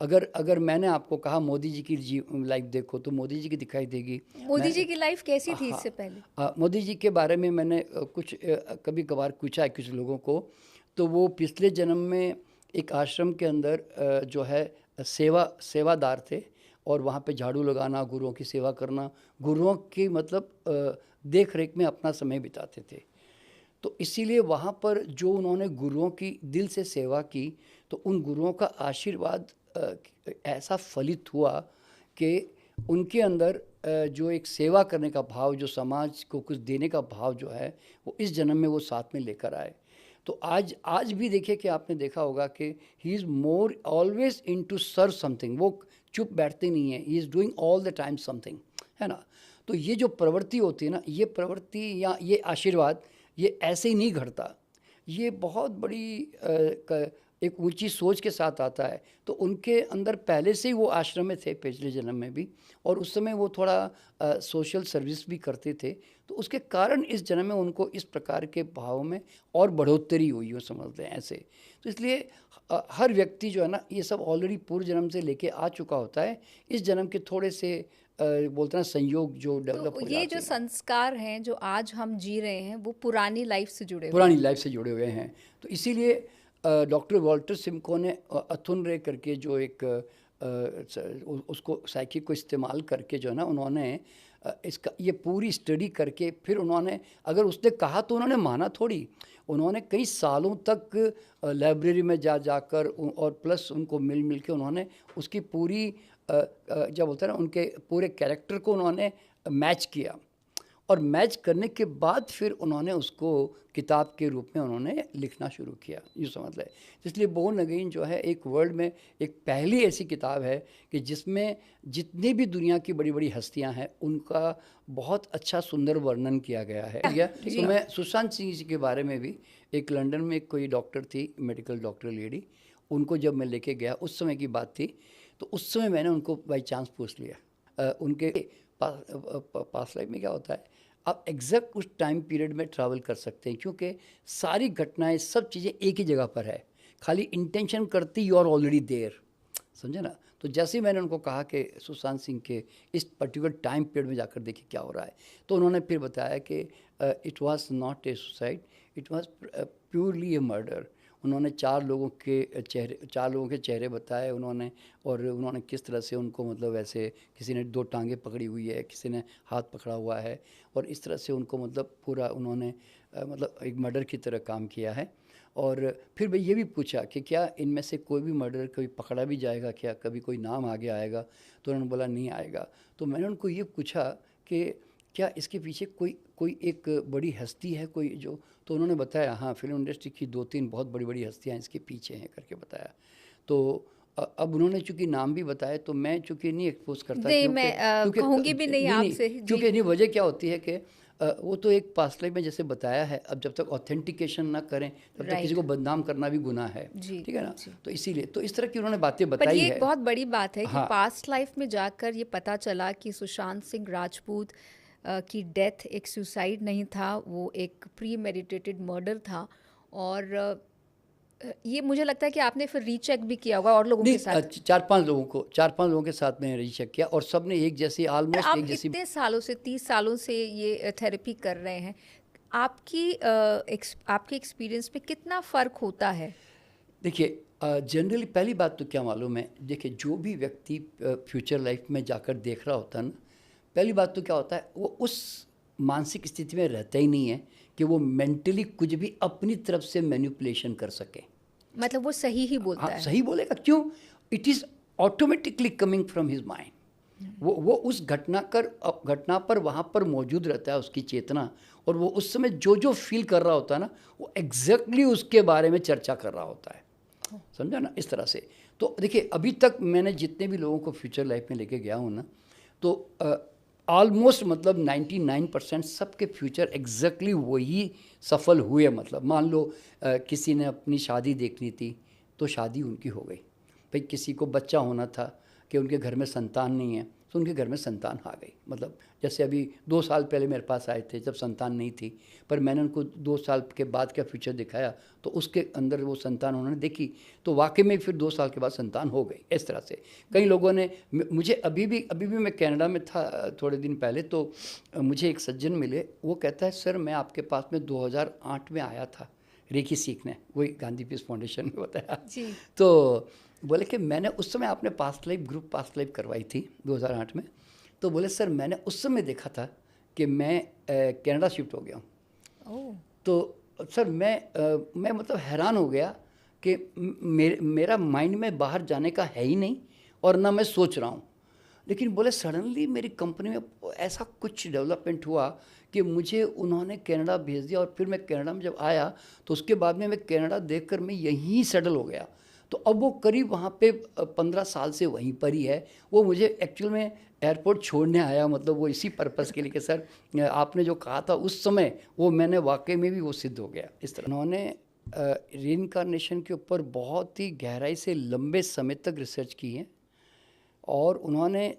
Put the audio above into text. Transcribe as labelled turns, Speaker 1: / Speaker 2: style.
Speaker 1: अगर अगर मैंने आपको कहा मोदी जी की लाइफ देखो तो मोदी जी की दिखाई देगी।
Speaker 2: मोदी
Speaker 1: मैं
Speaker 2: जी की लाइफ कैसी थी
Speaker 1: हाँ
Speaker 2: इससे पहले?
Speaker 1: मोदी जी के बारे में मैंने कुछ कभी कभार पूछा है कुछ लोगों को, तो वो पिछले जन्म में एक आश्रम के अंदर जो है सेवादार थे, और वहाँ पे झाड़ू लगाना, गुरुओं की सेवा करना, गुरुओं की मतलब देख रेख में अपना समय बिताते थे। तो इसीलिए वहाँ पर जो उन्होंने गुरुओं की दिल से सेवा की, तो उन गुरुओं का आशीर्वाद ऐसा फलित हुआ कि उनके अंदर जो एक सेवा करने का भाव, जो समाज को कुछ देने का भाव जो है, वो इस जन्म में वो साथ में लेकर आए। तो आज आज भी देखिए कि आपने देखा होगा कि he is more always in to serve something. वो चुप बैठते नहीं हैं, he is doing all the time something, है ना। तो ये जो प्रवृत्ति होती है ना, ये प्रवृत्ति या ये आशीर्वाद, ये ऐसे ही नहीं घटता। ये बहुत बड़ी एक ऊंची सोच के साथ आता है। तो उनके अंदर पहले से ही वो आश्रम में थे पिछले जन्म में भी, और उस समय वो थोड़ा सोशल सर्विस भी करते थे। तो उसके कारण इस जन्म में उनको इस प्रकार के भाव में और बढ़ोतरी हुई हो, समझते हैं ऐसे। तो इसलिए हर व्यक्ति जो है ना, ये सब ऑलरेडी पूर्व जन्म से लेके आ चुका होता है। इस जन्म के थोड़े से बोलते हैं संयोग जो डेवलप
Speaker 2: तो
Speaker 1: हो
Speaker 2: ये
Speaker 1: जाते
Speaker 2: जो
Speaker 1: हैं,
Speaker 2: संस्कार हैं जो आज हम जी रहे हैं वो पुरानी लाइफ से जुड़े हुए
Speaker 1: पुरानी
Speaker 2: हैं।
Speaker 1: लाइफ से जुड़े हुए हैं। तो इसीलिए डॉक्टर वॉल्टर सिमको ने अथुन रे करके जो एक उसको साइकिक को इस्तेमाल करके जो है ना, उन्होंने इसका ये पूरी स्टडी करके फिर उन्होंने, अगर उसने कहा तो उन्होंने माना थोड़ी। उन्होंने कई सालों तक लाइब्रेरी में जाकर और प्लस उनको मिल मिल के उन्होंने उसकी पूरी जब होता है ना, उनके पूरे कैरेक्टर को उन्होंने मैच किया, और मैच करने के बाद फिर उन्होंने उसको किताब के रूप में उन्होंने लिखना शुरू किया, यूँ समझ लें। इसलिए बोर्न अगेन जो है एक वर्ल्ड में एक पहली ऐसी किताब है कि जिसमें जितनी भी दुनिया की बड़ी बड़ी हस्तियां हैं उनका बहुत अच्छा सुंदर वर्णन किया गया है। तो
Speaker 2: जी।
Speaker 1: मैं सुशांत सिंह जी के बारे में भी, एक लंदन में कोई डॉक्टर थी, मेडिकल डॉक्टर लेडी, उनको जब मैं लेके गया, उस समय की बात थी, तो उस समय मैंने उनको बाई चांस पूछ लिया उनके पास लाइफ में क्या होता है, आप एग्जैक्ट उस टाइम पीरियड में ट्रैवल कर सकते हैं, क्योंकि सारी घटनाएं सब चीज़ें एक ही जगह पर है, खाली इंटेंशन करती यू आर ऑलरेडी देयर, समझे ना। तो जैसे ही मैंने उनको कहा कि सुशांत सिंह के इस पर्टिकुलर टाइम पीरियड में जाकर देखिए क्या हो रहा है, तो उन्होंने फिर बताया कि it was not a suicide, it was purely A murder. उन्होंने चार लोगों के चेहरे बताए उन्होंने, और उन्होंने किस तरह से उनको मतलब ऐसे, किसी ने दो टांगें पकड़ी हुई है, किसी ने हाथ पकड़ा हुआ है, और इस तरह से उनको मतलब पूरा उन्होंने मतलब एक मर्डर की तरह काम किया है। और फिर मैं ये भी पूछा कि क्या इनमें से कोई भी मर्डर कभी पकड़ा भी जाएगा, क्या कभी कोई नाम आगे आएगा, तो उन्होंने बोला नहीं आएगा। तो मैंने उनको ये पूछा कि क्या इसके पीछे कोई कोई एक बड़ी हस्ती है कोई जो, तो उन्होंने बताया हाँ, फिल्म इंडस्ट्री की दो तीन बहुत बड़ी बड़ी हस्तियाँ इसके पीछे हैं करके बताया। तो अब उन्होंने चूंकि नाम भी बताए, तो मैं चूंकि नहीं एक्सपोज करता,
Speaker 2: नहीं,
Speaker 1: क्योंकि
Speaker 2: मैं
Speaker 1: क्योंकि
Speaker 2: कहूँगी भी नहीं
Speaker 1: नहीं नहीं,
Speaker 2: आपसे जी।
Speaker 1: क्योंकि नहीं, वजह क्या होती है कि वो तो एक पास्ट लाइफ में जैसे बताया है, अब जब तक ऑथेंटिकेशन ना करें तब तक किसी
Speaker 2: राइट।
Speaker 1: को बदनाम करना भी गुनाह है,
Speaker 2: जी।
Speaker 1: ठीक है ना।
Speaker 2: जी।
Speaker 1: तो इसीलिए तो इस तरह की उन्होंने बातें
Speaker 2: पर
Speaker 1: बताई
Speaker 2: ये एक
Speaker 1: है।
Speaker 2: बहुत बड़ी बात है कि
Speaker 1: हाँ
Speaker 2: पास्ट लाइफ में जाकर ये पता चला कि सुशांत सिंह राजपूत की डेथ एक सुसाइड नहीं था, वो एक प्री मेडिटेटेड मर्डर था। और ये मुझे लगता है कि आपने फिर रीचेक भी किया होगा और लोगों
Speaker 1: नहीं,
Speaker 2: के साथ।
Speaker 1: चार पांच लोगों के साथ मैंने रीचेक किया, और सब ने एक जैसी,
Speaker 2: पर
Speaker 1: ऑलमोस्ट
Speaker 2: आप
Speaker 1: एक जैसी।
Speaker 2: इतने सालों से 30 सालों से ये थेरेपी कर रहे हैं, आपकी आपके एक्सपीरियंस में कितना फ़र्क होता है?
Speaker 1: देखिए जनरली पहली बात तो क्या मालूम है, देखिए जो भी व्यक्ति फ्यूचर लाइफ में जाकर देख रहा होता है ना, पहली बात तो क्या होता है, वो उस मानसिक स्थिति में रहता ही नहीं है कि वो मेंटली कुछ भी अपनी तरफ से मैनिपुलेशन कर सके।
Speaker 2: मतलब वो सही ही
Speaker 1: हाँ
Speaker 2: बोलता है।
Speaker 1: सही बोलेगा, क्यों, it is automatically coming from his mind. वो उस घटना पर वहाँ पर मौजूद रहता है उसकी चेतना, और वो उस समय जो जो फील कर रहा होता है ना, वो एग्जैक्टली उसके बारे में चर्चा कर रहा होता है, समझा ना, इस तरह से। तो देखिए अभी तक मैंने जितने भी लोगों को फ्यूचर लाइफ में लेके गया हूँ ना, तो ऑलमोस्ट मतलब 99% सबके फ्यूचर एग्जैक्टली वही सफल हुए। मतलब मान लो किसी ने अपनी शादी देखनी थी, तो शादी उनकी हो गई। भाई किसी को बच्चा होना था कि उनके घर में संतान नहीं है, तो उनके घर में संतान आ गई। मतलब जैसे अभी 2 साल पहले मेरे पास आए थे जब संतान नहीं थी, पर मैंने उनको 2 साल के बाद का फ्यूचर दिखाया तो उसके अंदर वो संतान उन्होंने देखी, तो वाकई में फिर 2 साल के बाद संतान हो गई। इस तरह से कई लोगों ने मुझे अभी भी मैं कनाडा में था थोड़े दिन पहले, तो मुझे एक सज्जन मिले, वो कहता है सर मैं आपके पास में 2008 में आया था रेकी सीखने, वही गांधी पीस फाउंडेशन में बताया।
Speaker 2: जी।
Speaker 1: तो बोले कि मैंने उस समय आपने past life group past life करवाई थी 2008 में, तो बोले सर मैंने उस समय देखा था कि मैं कनाडा शिफ्ट हो गया हूँ।
Speaker 2: ओह।
Speaker 1: तो सर मैं मतलब हैरान हो गया कि मेरा माइंड में बाहर जाने का है ही नहीं और ना मैं सोच रहा हूँ, लेकिन बोले सडनली मेरी कंपनी में ऐसा कुछ डेवलपमेंट हुआ कि मुझे उन्होंने कनाडा भेज दिया, और फिर मैं कनाडा में जब आया तो उसके बाद में मैं कनाडा देखकर मैं यहीं सेटल हो गया। तो अब वो करीब वहाँ पे 15 साल से वहीं पर ही है। वो मुझे एक्चुअल में एयरपोर्ट छोड़ने आया, मतलब वो इसी पर्पज़ के लिए कि सर आपने जो कहा था उस समय वो मैंने वाकई में भी वो सिद्ध हो गया। इस तरह उन्होंने रीइंकार्नेशन के ऊपर बहुत ही गहराई से लंबे समय तक रिसर्च की है, और उन्होंने